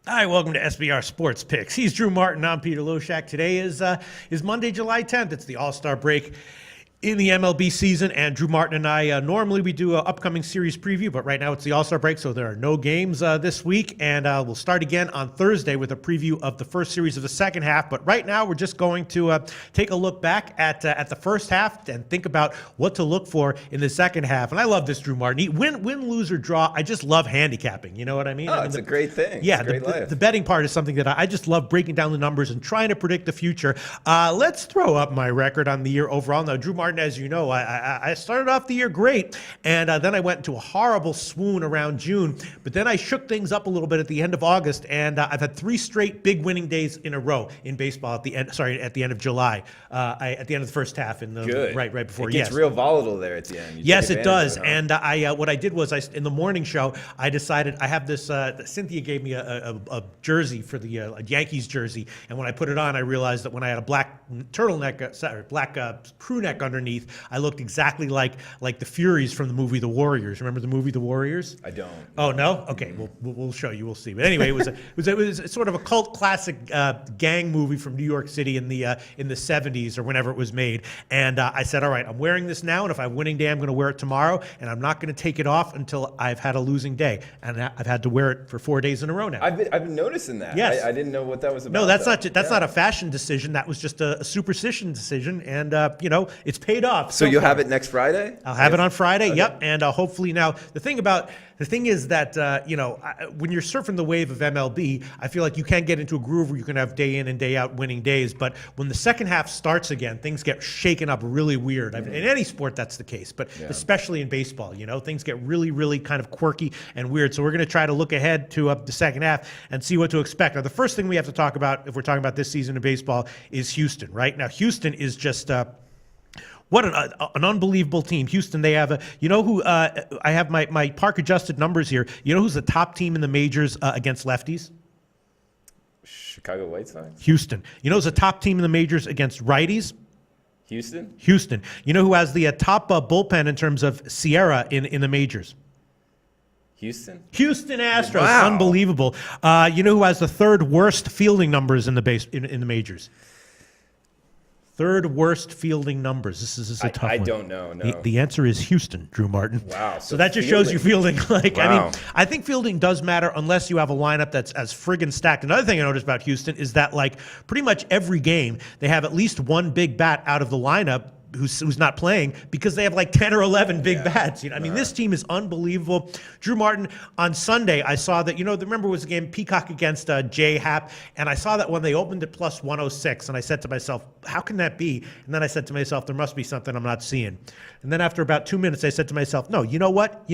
Hi, welcome to SBR Sports Picks. He's Drew Martin. I'm Peter Loshak. Today is Monday, July 10th. It's the All-Star break in the MLB season, and Drew Martin and I normally we do an upcoming series preview, but right now it's the All-Star break, so there are no games this week, and we'll start again on Thursday with a preview of the first series of the second half. But right now we're just going to take a look back at the first half and think about what to look for in the second half. And I love this, Drew Martin. Win, lose, or draw. I just love handicapping. You know what I mean? It's a great thing. Yeah, it's a great life. The betting part is something that I just love breaking down the numbers and trying to predict the future. Let's throw up my record on the year overall. Now, Drew Martin, as you know, I started off the year great, and then I went into a horrible swoon around June. But then I shook things up a little bit at the end of August, and I've had 3 straight big winning days in a row in baseball at the end of July, at the end of the first half, right before. It gets real volatile there at the end. Yes, it does. And what I did was in the morning show, I decided I have this. Cynthia gave me a jersey for the a Yankees jersey, and when I put it on, I realized that when I had a black turtleneck, black crew neck underneath, I looked exactly like the Furies from the movie The Warriors. Remember the movie The Warriors? I don't. Oh no? Okay, we'll show you. We'll see. But anyway, it was sort of a cult classic gang movie from New York City in the 70s or whenever it was made. And I said, all right, I'm wearing this now, and if I have a winning day, I'm going to wear it tomorrow, and I'm not going to take it off until I've had a losing day. And I've had to wear it for 4 days in a row now. I've been noticing that. Yes. I didn't know what that was about. No, that's not a fashion decision. That was just a superstition decision, and it's paid off. So you'll have it next Friday? I'll have it on Friday. Okay. Yep, and hopefully now the thing is that when you're surfing the wave of MLB, I feel like you can't get into a groove where you can have day in and day out winning days. But when the second half starts again, things get shaken up really weird. I mean, in any sport, that's the case, but especially in baseball, things get really, really kind of quirky and weird. So we're going to try to look ahead to the second half and see what to expect. Now, the first thing we have to talk about, if we're talking about this season of baseball, is Houston. Right now, Houston is just. What an unbelievable team. Houston, they have I have my park-adjusted numbers here. You know who's the top team in the majors against lefties? Chicago White Sox. Houston. You know who's the top team in the majors against righties? Houston. You know who has the top bullpen in terms of Sierra in the majors? Houston Astros. Wow. Unbelievable. You know who has the third worst fielding numbers in the majors? Third worst fielding numbers. This is a tough one. I don't know. No. The answer is Houston, Drew Martin. Wow. So that just shows you fielding. Wow. I mean, I think fielding does matter unless you have a lineup that's as friggin' stacked. Another thing I noticed about Houston is that pretty much every game they have at least one big bat out of the lineup who's not playing because they have 10 or 11 big bats. I mean, this team is unbelievable. Drew Martin, on Sunday, I saw that, remember it was a game Peacock against J Happ, and I saw that when they opened at plus 106, and I said to myself, how can that be? And then I said to myself, there must be something I'm not seeing. And then after about 2 minutes, I said to myself, no, you know what?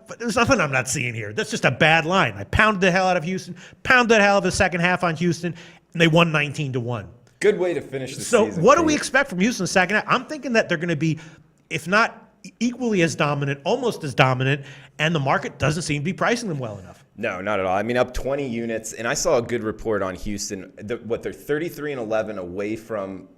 But there's nothing I'm not seeing here. That's just a bad line. I pounded the hell out of Houston, pounded the hell out of the second half on Houston, and they won 19-1. Good way to finish the season. So what do we expect from Houston in the second half? I'm thinking that they're going to be, if not equally as dominant, almost as dominant, and the market doesn't seem to be pricing them well enough. No, not at all. I mean, up 20 units, and I saw a good report on Houston. They're 33-11 away from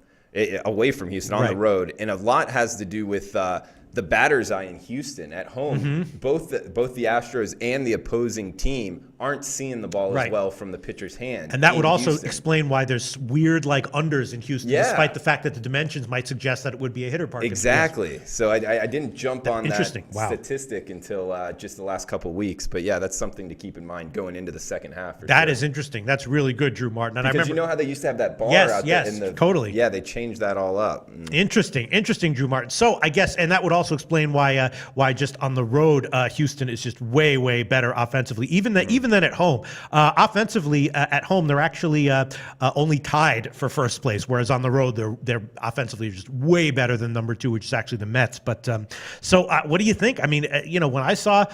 Houston on the road, and a lot has to do with the batter's eye in Houston at home. Mm-hmm. Both the Astros and the opposing team aren't seeing the ball as well from the pitcher's hand. And that would also explain why there's weird unders in Houston, despite the fact that the dimensions might suggest that it would be a hitter park. Exactly. So I didn't jump on that statistic until just the last couple of weeks. But yeah, that's something to keep in mind going into the second half. That is interesting. That's really good, Drew Martin. And because I remember, you know how they used to have that bar out there? Yes, totally. Yeah, they changed that all up. Interesting, Drew Martin. So I guess, and that would also explain why just on the road, Houston is just way, way better offensively, even than at home. Offensively, at home, they're actually only tied for first place, whereas on the road, they're offensively just way better than number 2, which is actually the Mets. But so what do you think? I mean, when I saw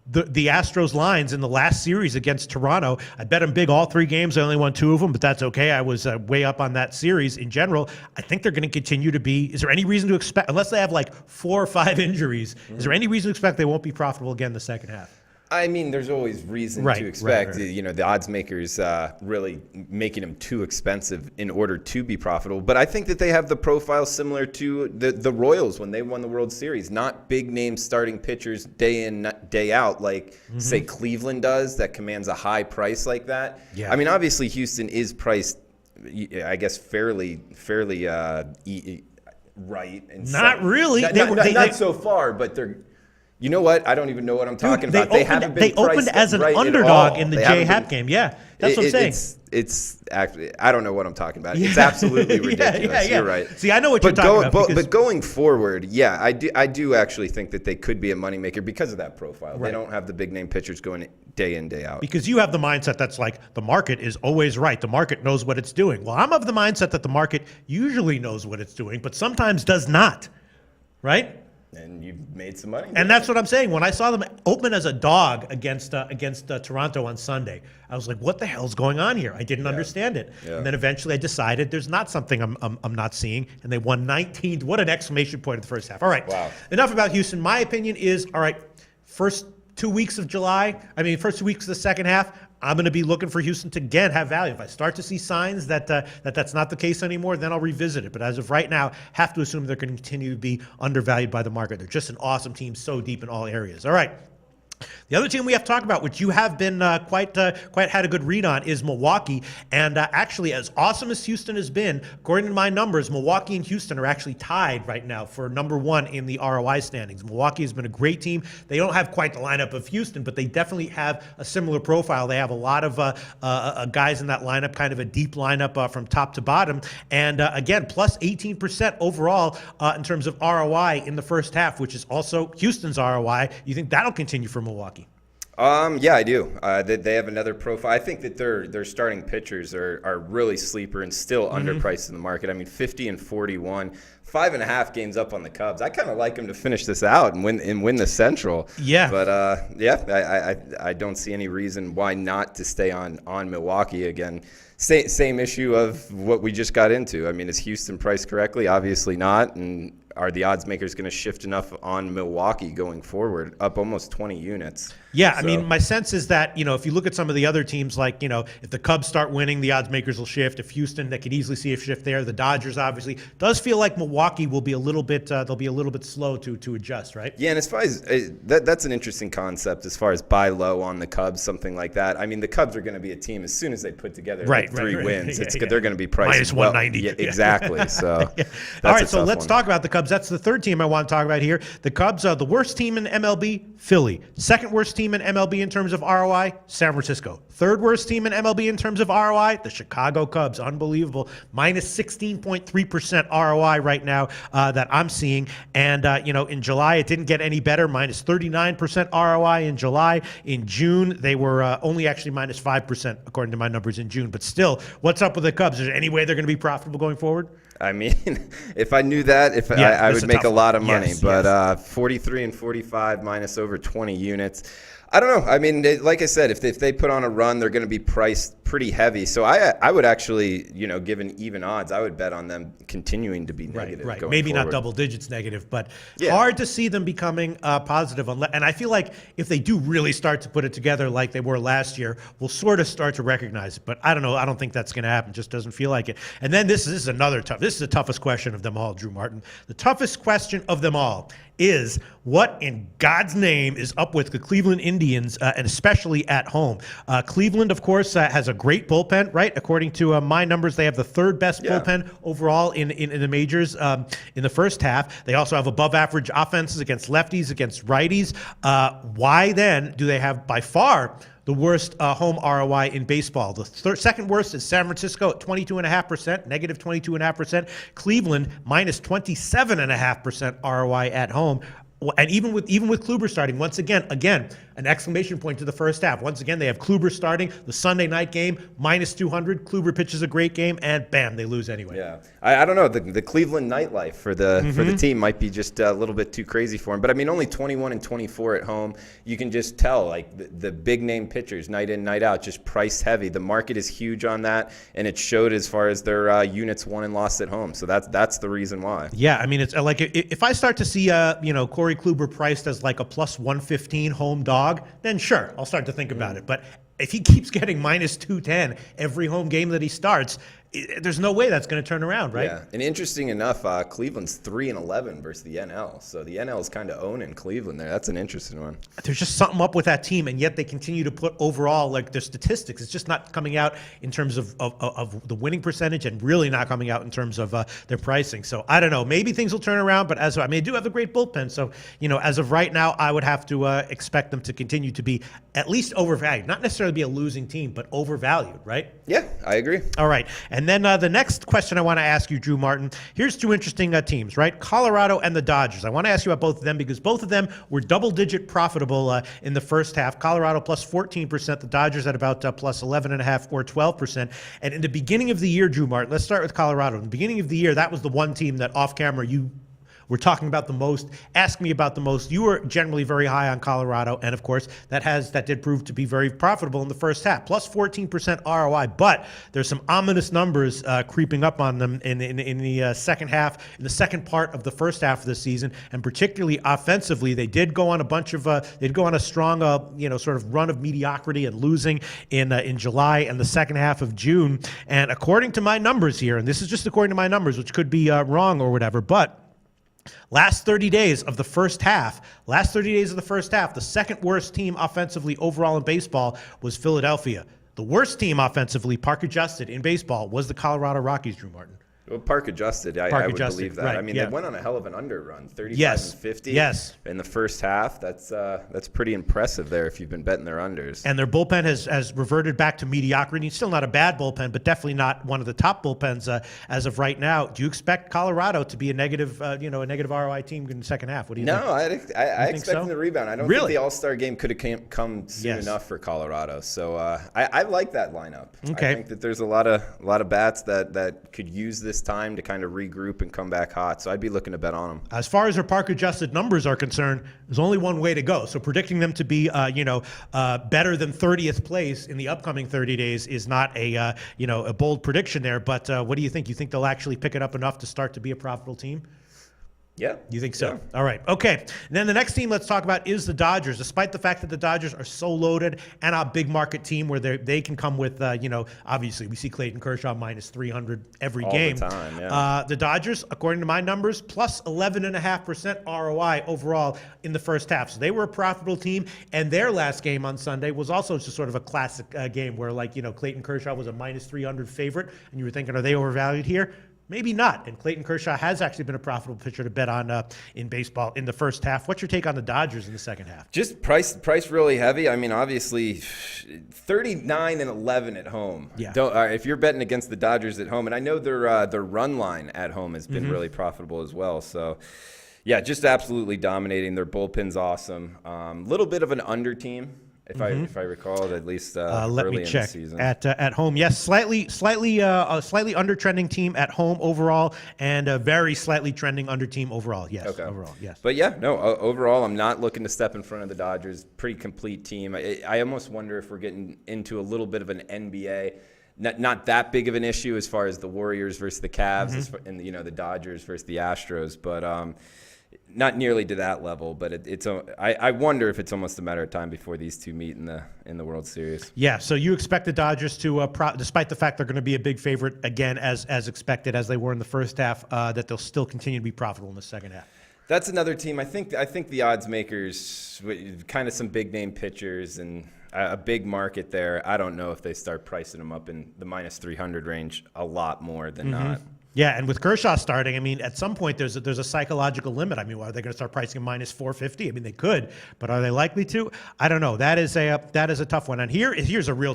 the Astros lines in the last series against Toronto, I bet them big all 3 games. I only won 2 of them, but that's okay. I was way up on that series in general. I think they're going to continue to be. Is there any reason to expect, unless they have 4 or 5 injuries, is there any reason to expect they won't be profitable again in the second half? I mean, there's always reason to expect, the odds makers really making them too expensive in order to be profitable. But I think that they have the profile similar to the Royals when they won the World Series. Not big name starting pitchers day in, day out, like, say, Cleveland does, that commands a high price like that. Yeah. I mean, obviously, Houston is priced, I guess, fairly right. And Not really. Not so far, but they're... You know what? I don't even know what I'm talking about. They haven't been They opened as an underdog in the J-Happ game. Yeah, that's what I'm saying. It's actually, I don't know what I'm talking about. It's absolutely ridiculous. You're right. See, I know what you're talking about. But going forward, yeah, I do actually think that they could be a moneymaker because of that profile. Right. They don't have the big name pitchers going day in, day out. Because you have the mindset that's like the market is always right. The market knows what it's doing. Well, I'm of the mindset that the market usually knows what it's doing, but sometimes does not. Right? And you've made some money. And that's what I'm saying. When I saw them open as a dog against Toronto on Sunday, I was like, what the hell's going on here? I didn't understand it. Yeah. And then eventually I decided there's not something I'm not seeing. And they won 19. What an exclamation point in the first half. All right. Wow. Enough about Houston. My opinion is, all right, first 2 weeks of first 2 weeks of the second half, I'm going to be looking for Houston to again have value. If I start to see signs that that's not the case anymore, then I'll revisit it. But as of right now, have to assume they're going to continue to be undervalued by the market. They're just an awesome team, so deep in all areas. All right. The other team we have to talk about, which you have been quite had a good read on, is Milwaukee. And actually, as awesome as Houston has been, according to my numbers, Milwaukee and Houston are actually tied right now for number one in the ROI standings. Milwaukee has been a great team. They don't have quite the lineup of Houston, but they definitely have a similar profile. They have a lot of guys in that lineup, kind of a deep lineup from top to bottom. And again, plus 18% overall in terms of ROI in the first half, which is also Houston's ROI. You think that'll continue for Milwaukee? Yeah, I do. They have another profile. I think that their starting pitchers are really sleeper and still underpriced in the market. I mean, 50 and 41, 5.5 games up on the Cubs. I kind of like them to finish this out and win the Central. Yeah. But I don't see any reason why not to stay on Milwaukee again. Same issue of what we just got into. I mean, is Houston priced correctly? Obviously not. And are the odds makers going to shift enough on Milwaukee going forward, up almost 20 units? Yeah, I mean, my sense is that, if you look at some of the other teams, like, if the Cubs start winning, the odds makers will shift. If Houston, they could easily see a shift there. The Dodgers, obviously. Does feel like Milwaukee will be a little bit, they'll be a little bit slow to adjust, right? Yeah, and as far as, that's an interesting concept as far as buy low on the Cubs, something like that. I mean, the Cubs are going to be a team as soon as they put together three wins. They're going to be priced minus 190. Yeah, exactly. So, all right, so let's talk about the Cubs. That's the third team I want to talk about here. The Cubs are the worst team in MLB, Philly. Second worst team in MLB in terms of ROI, San Francisco. Third worst team in MLB in terms of ROI, the Chicago Cubs. Unbelievable. Minus 16.3% ROI right now that I'm seeing. And, in July, it didn't get any better. Minus 39% ROI in July. In June, they were only actually minus 5%, according to my numbers in June. But still, what's up with the Cubs? Is there any way they're going to be profitable going forward? I mean, if I knew that, I would make a lot of money. Yes, but 43 and 45 minus over 20 units. I don't know. I mean, like I said, if they put on a run, they're going to be priced pretty heavy. So I would actually, given even odds, I would bet on them continuing to be negative. Right. Going Maybe forward. not double digits negative, but hard to see them becoming positive. And I feel like if they do really start to put it together like they were last year, we'll sort of start to recognize it. But I don't know. I don't think that's going to happen. Just doesn't feel like it. And then this is another tough. This is the toughest question of them all, Drew Martin. The toughest question of them all is what in God's name is up with the Cleveland Indians, and especially at home. Cleveland, of course, has a great bullpen, right? According to my numbers, they have the third best bullpen overall in the majors in the first half. They also have above average offenses against lefties, against righties. Why then do they have by far the worst home ROI in baseball? The second worst is San Francisco at 22.5%, negative 22.5%. Cleveland minus 27.5% ROI at home. And even with Kluber starting, once again, an exclamation point to the first half. Once again, they have Kluber starting the Sunday night game, minus 200. Kluber pitches a great game, and bam, they lose anyway. Yeah, I don't know. The Cleveland nightlife for the team might be just a little bit too crazy for him. But I mean, only 21 and 24 at home. You can just tell, like the big name pitchers, night in, night out, just price heavy. The market is huge on that, and it showed as far as their units won and lost at home. So that's the reason why. Yeah, I mean, it's like if I start to see Corey Kluber priced as like a plus 115 home dog. dog, then sure, I'll start to think about it. But if he keeps getting minus 210 every home game that he starts, there's no way that's going to turn around, right? Yeah, and interesting enough, Cleveland's 3-11 versus the NL. So the NL is kind of owning Cleveland there. That's an interesting one. There's just something up with that team, and yet they continue to put overall, like, their statistics. It's just not coming out in terms of the winning percentage, and really not coming out in terms of their pricing. So I don't know. Maybe things will turn around, but they do have a great bullpen. So, as of right now, I would have to expect them to continue to be at least overvalued. Not necessarily be a losing team, but overvalued, right? Yeah, I agree. All right. And then the next question I want to ask you, Drew Martin, here's two interesting teams, right? Colorado and the Dodgers. I want to ask you about both of them because both of them were double-digit profitable in the first half. Colorado plus 14%, the Dodgers at about plus 11.5% or 12%. And in the beginning of the year, Drew Martin, let's start with Colorado. In the beginning of the year, that was the one team that off-camera you were talking about the most, ask me about the most. You were generally very high on Colorado, and of course, that did prove to be very profitable in the first half, plus 14% ROI. But there's some ominous numbers creeping up on them in the second half, in the second part of the first half of the season, and particularly offensively, they did go on a strong, sort of run of mediocrity and losing in July and the second half of June. And according to my numbers here, and this is just according to my numbers, which could be wrong or whatever, but last 30 days of the first half, the second worst team offensively overall in baseball was Philadelphia. The worst team offensively, park adjusted, in baseball was the Colorado Rockies, Drew Martin. Well, park adjusted, I would believe that. Right, I mean, yeah. They went on a hell of an under run, 35 Yes. and 50 Yes. in the first half. That's pretty impressive there if you've been betting their unders. And their bullpen has reverted back to mediocrity. Still not a bad bullpen, but definitely not one of the top bullpens as of right now. Do you expect Colorado to be a negative ROI team in the second half? What do you think? No, I expect so? them to rebound. I don't Really? think the All-Star game could have come soon enough for Colorado. So I like that lineup. Okay. I think that there's a lot of bats that could use this time to kind of regroup and come back hot. So I'd be looking to bet on them. As far as their park-adjusted numbers are concerned, there's only one way to go. So predicting them to be, better than 30th place in the upcoming 30 days is not a bold prediction there. But what do you think? You think they'll actually pick it up enough to start to be a profitable team? Yeah. You think so? Yeah. All right. Okay. And then the next team let's talk about is the Dodgers. Despite the fact that the Dodgers are so loaded and a big market team where they can come with, obviously we see Clayton Kershaw minus 300 every All game. the time, yeah. The Dodgers, according to my numbers, plus 11.5% ROI overall in the first half. So they were a profitable team, and their last game on Sunday was also just sort of a classic game where, Clayton Kershaw was a minus 300 favorite, and you were thinking, are they overvalued here? Maybe not. And Clayton Kershaw has actually been a profitable pitcher to bet on in baseball in the first half. What's your take on the Dodgers in the second half? Just price really heavy. I mean, obviously, 39-11 at home. Yeah. If you're betting against the Dodgers at home, and I know their run line at home has been really profitable as well. So, yeah, just absolutely dominating. Their bullpen's awesome. Little bit of an under team. If I recall, at least let early me check. in the season. At home, yes, slightly under trending team at home overall, and a very slightly trending under team overall. Yes, Okay. overall, yes. But yeah, no, overall, I'm not looking to step in front of the Dodgers. Pretty complete team. I almost wonder if we're getting into a little bit of an NBA. Not that big of an issue as far as the Warriors versus the Cavs, and the Dodgers versus the Astros, but not nearly to that level. But I wonder if it's almost a matter of time before these two meet in the World Series. Yeah, so you expect the Dodgers to, despite the fact they're going to be a big favorite again, as expected, as they were in the first half, that they'll still continue to be profitable in the second half. That's another team. I think the odds makers, kind of some big name pitchers and a big market there. I don't know if they start pricing them up in the minus 300 range a lot more than not. Yeah, and with Kershaw starting, I mean, at some point there's a psychological limit. I mean, are they going to start pricing him minus 450? I mean, they could, but are they likely to? I don't know. That is a tough one. And this is a real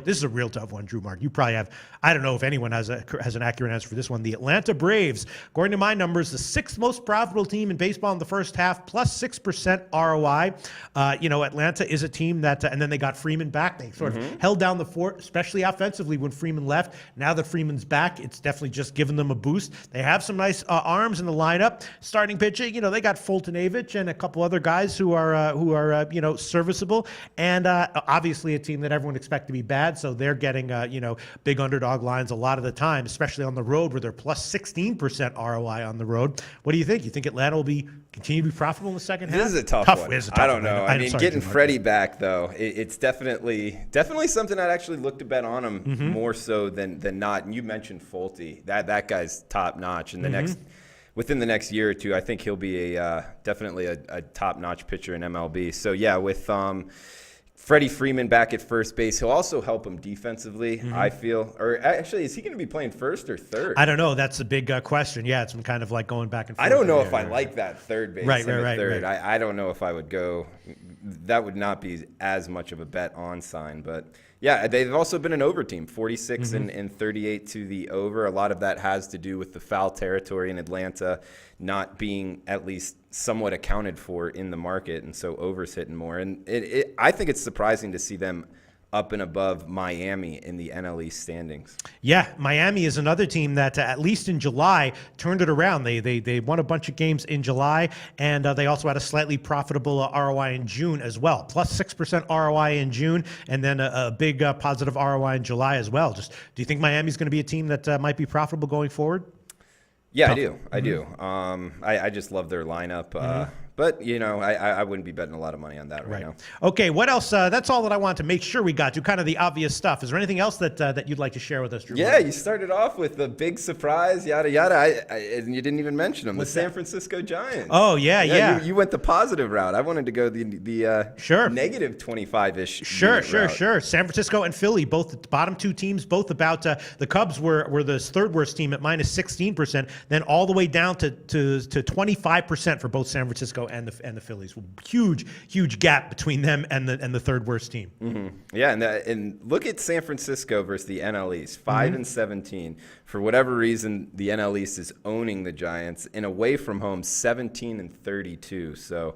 tough one, Drew Mark. You probably have. I don't know if anyone has an accurate answer for this one. The Atlanta Braves, according to my numbers, the sixth most profitable team in baseball in the first half, plus 6% ROI. Atlanta is a team that, and then they got Freeman back. They sort of held down the fort, especially offensively when Freeman left. Now that Freeman's back, it's definitely just given them a boost. They have some nice arms in the lineup. Starting pitching, they got Fultonavich and a couple other guys who are serviceable, and obviously a team that everyone expects to be bad. So they're getting big underdog lines a lot of the time, especially on the road where they're plus 16% ROI on the road. What do you think? You think Atlanta will continue to be profitable in the second half? This is a tough one. I don't know. I mean, getting Freddie back though, it's definitely something I'd actually look to bet on him more so than not. And you mentioned Fulte. That guy's top notch. And within the next year or two, I think he'll be definitely a top notch pitcher in MLB. So yeah, with Freddie Freeman back at first base, he'll also help him defensively, I feel. Or actually, is he going to be playing first or third? I don't know. That's a big question. Yeah, it's been kind of like going back and forth. I don't know if I like that third base. Right. I don't know if I would go. That would not be as much of a bet on sign. But yeah, they've also been an over team, 46 and 38 to the over. A lot of that has to do with the foul territory in Atlanta not being at least somewhat accounted for in the market, and so overs hitting more. And I think it's surprising to see them up and above Miami in the NL East standings. Yeah, Miami is another team that at least in July turned it around. They won a bunch of games in July, and they also had a slightly profitable ROI in June as well. Plus 6% ROI in June, and then a big positive ROI in July as well. Just, do you think Miami's going to be a team that might be profitable going forward? Yeah, I do. I just love their lineup. But, I wouldn't be betting a lot of money on that right now. Okay, what else? That's all that I want to make sure we got to, kind of the obvious stuff. Is there anything else that you'd like to share with us, Drew? Yeah, you started off with the big surprise, yada, yada, and you didn't even mention them. What's the San Francisco Giants. Oh, yeah. You went the positive route. I wanted to go the negative 25-ish Sure. San Francisco and Philly, both the bottom two teams, both about the Cubs were the third worst team at minus 16%, then all the way down to 25% for both San Francisco and the Phillies. Huge gap between them and the third worst team. Yeah, and look at San Francisco versus the NL East, 5-17. For whatever reason, the NL East is owning the Giants, and away from home, 17-32. So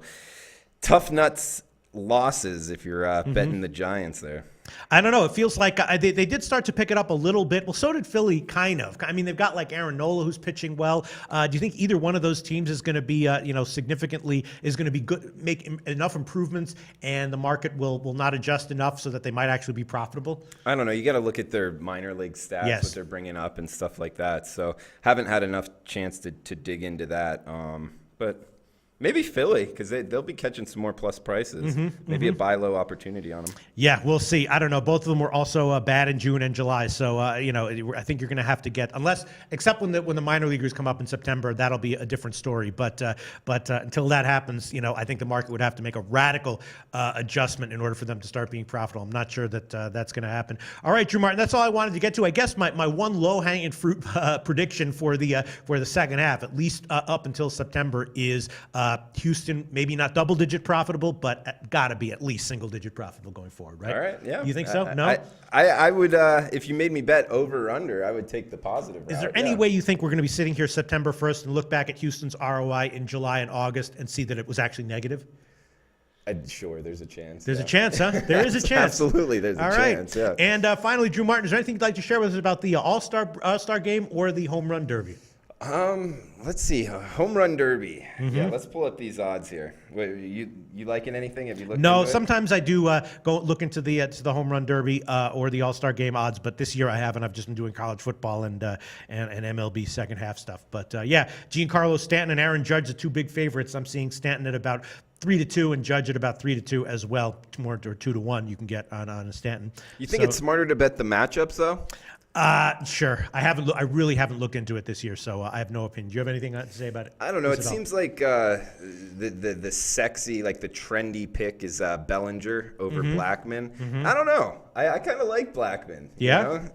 tough nuts losses if you're betting the Giants there. I don't know. It feels like they did start to pick it up a little bit. Well, so did Philly, kind of. I mean, they've got like Aaron Nola, who's pitching well. Do you think either one of those teams is going to be, significantly is going to be good, make enough improvements, and the market will not adjust enough so that they might actually be profitable? I don't know. You got to look at their minor league stats, what they're bringing up and stuff like that. So haven't had enough chance to dig into that. But maybe Philly, because they'll be catching some more plus prices. Maybe a buy low opportunity on them. Yeah, we'll see. I don't know. Both of them were also bad in June and July. So, I think you're going to have to get, except when the minor leaguers come up in September, that'll be a different story. But until that happens, I think the market would have to make a radical adjustment in order for them to start being profitable. I'm not sure that that's going to happen. All right, Drew Martin, that's all I wanted to get to. I guess my one low-hanging fruit prediction for the second half, at least up until September, is Houston, maybe not double-digit profitable, but got to be at least single-digit profitable going forward, right? All right, yeah. You think so? No? I would, if you made me bet over or under, I would take the positive route. Is there any way you think we're going to be sitting here September 1st and look back at Houston's ROI in July and August and see that it was actually negative? Sure, there's a chance. There's a chance, huh? There is a chance. Absolutely, there's a chance, yeah. And finally, Drew Martin, is there anything you'd like to share with us about the All-Star game or the Home Run Derby? Let's see. Home Run Derby. Yeah, let's pull up these odds here. Wait, you liking anything? Have you looked? No, into sometimes I do go look into the Home Run Derby or the All-Star Game odds, but this year I haven't. I've just been doing college football and MLB second half stuff. But Giancarlo Stanton and Aaron Judge, the two big favorites. I'm seeing Stanton at about 3-2 and Judge at about 3-2 as well. More or 2-1 you can get on a Stanton. You think it's smarter to bet the matchups though? Sure. I really haven't looked into it this year, so I have no opinion. Do you have anything to say about it? I don't know. It seems like the sexy, like the trendy pick is Bellinger over Blackman. I don't know. I kind of like Blackman. Yeah.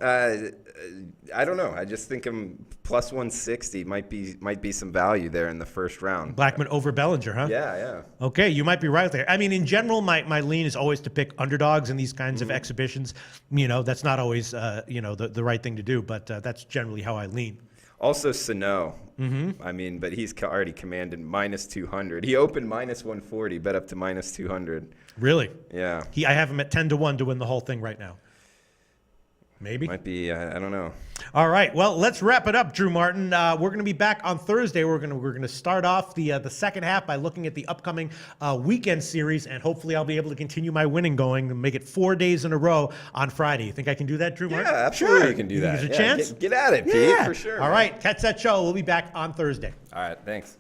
I don't know. I just think him plus 160 might be some value there in the first round. Blackman over Bellinger, huh? Yeah. Okay, you might be right there. I mean, in general, my lean is always to pick underdogs in these kinds of exhibitions. That's not always the right thing to do, but that's generally how I lean. Also, Sano. I mean, but he's already commanded minus 200. He opened minus 140, bet up to minus 200. Really? Yeah. I have him at 10-1 to win the whole thing right now. Maybe. Might be. I don't know. All right. Well, let's wrap it up, Drew Martin. We're going to be back on Thursday. We're going to start off the second half by looking at the upcoming weekend series, and hopefully I'll be able to continue my winning going and make it 4 days in a row on Friday. You think I can do that, Drew Martin? Yeah, absolutely. Sure. You can do that. There's a chance. Get at it, Pete, for sure. All right. Catch that show. We'll be back on Thursday. All right. Thanks.